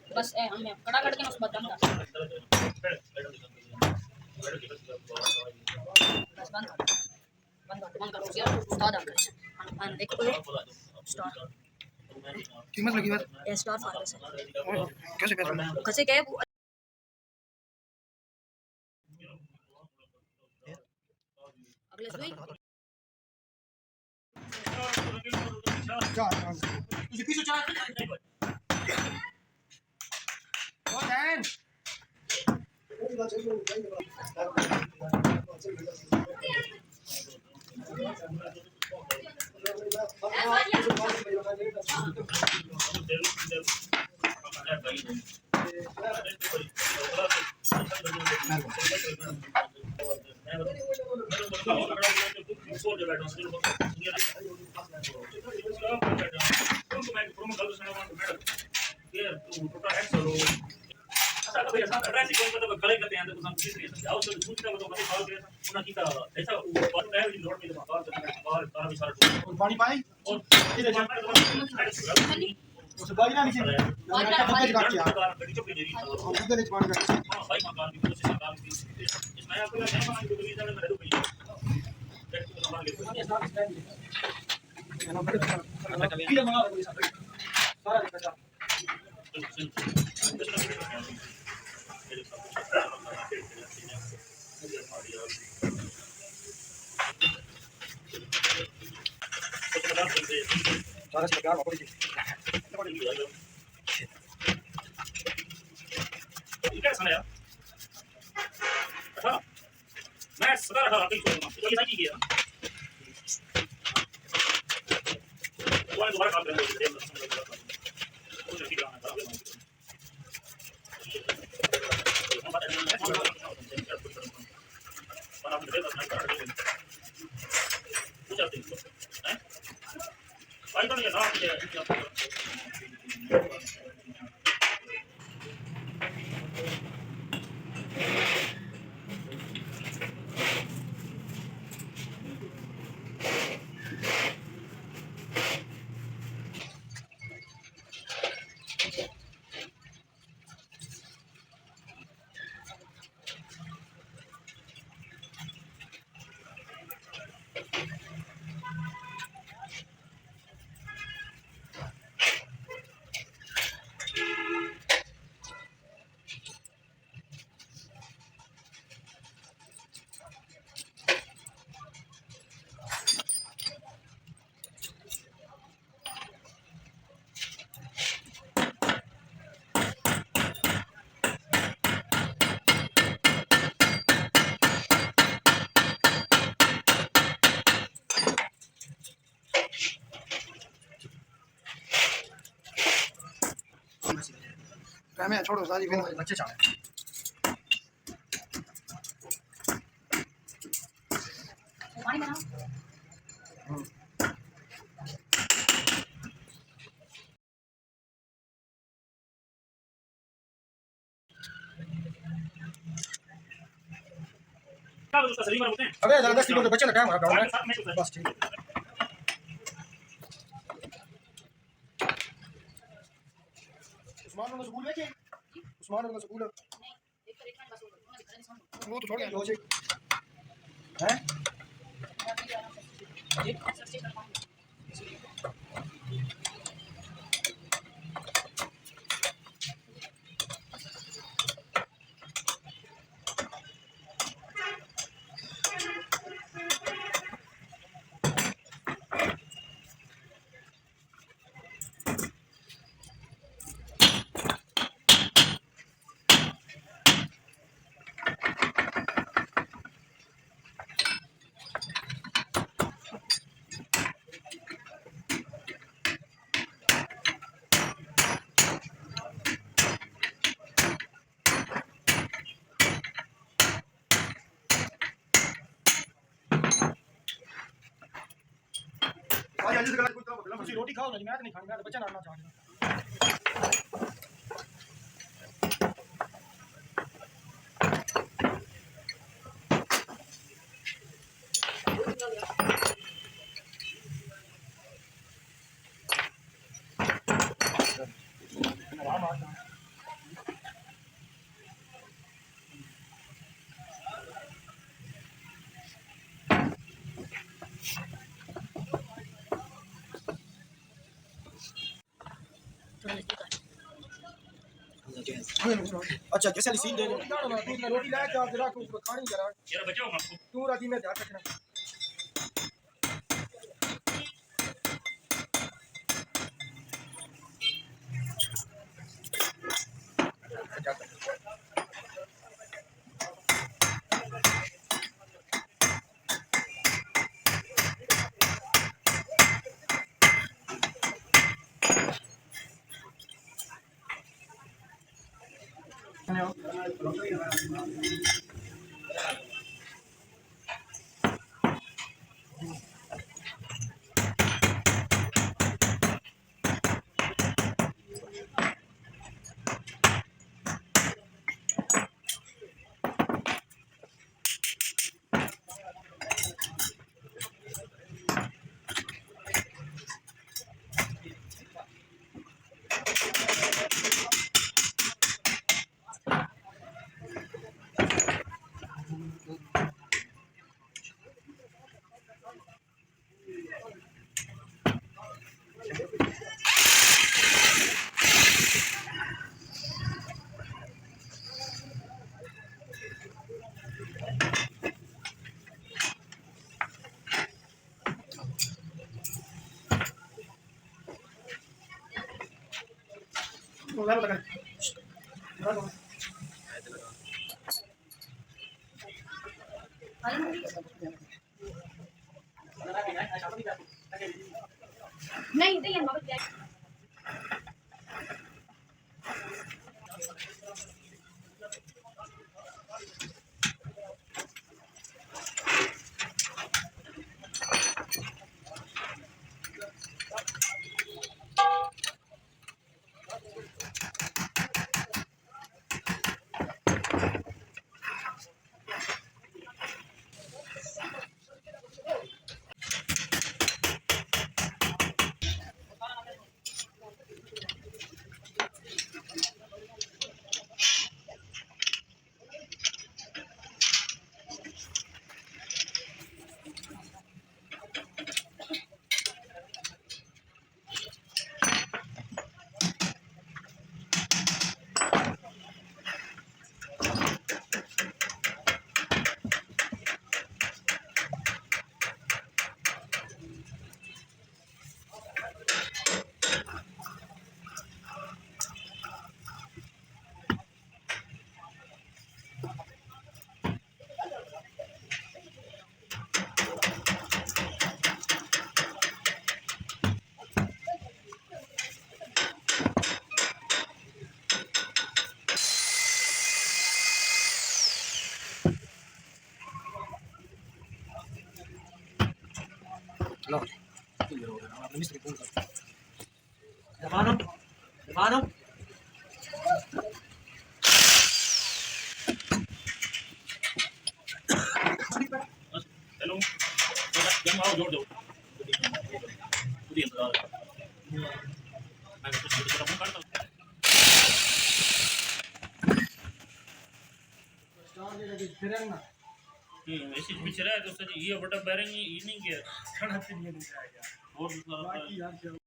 बस हमने कड़ा कट के उसके बाद बंद कर स्टार्ट आ गया एक स्टार्ट कीमत लगी बस ये स्टार फाइव से कैसे कैसे क्या अगले सुई तुझे पीछे चला ओ दैन पानी पाई उस बाई ना नीचे मैं सदा रखा तो ये सही किया वो दोबारा काम करेंगे मैं छोड़ो सारी फिर बच्चे चाहे पानी बनाओ उसका शरीर होते हैं अबे ज्यादा 10 किलो के बच्चे लगा हमारा गांव में बस ठीक है उस्मान वाला स्कूल है कि उस्मान वाला स्कूल है वो तो छोड़ गया लॉजिक हैं आज जल्दी से ਤੁਸੀਂ ਰੋਟੀ ਖਾਓ ਨਾ ਜੀ, ਮੈਂ ਤਾਂ ਨਹੀਂ ਖਾਣੀ, ਮੈਂ ਤਾਂ ਬੱਚਾ ਨਾਲ ਚਾਹੁੰਦਾ। अच्छा जैसे वाली सीन दे दो रोटी ला के आप जरा को खानी जरा यार बचाओ मत तू राती में ध्यान रखना नहीं तो ये मगर No. Hermano, hermano. हेलो जम आओ जोड़ दो पूरी इंतजार मैं कुछ थोड़ा फोन करता हूं स्टार दे दे फिर ना ऐसी पीछे रहा है तो सर ये बड़ा बैरिंग ये नहीं गया खाना पीने नहीं आएगा और दूसरा बाकी यार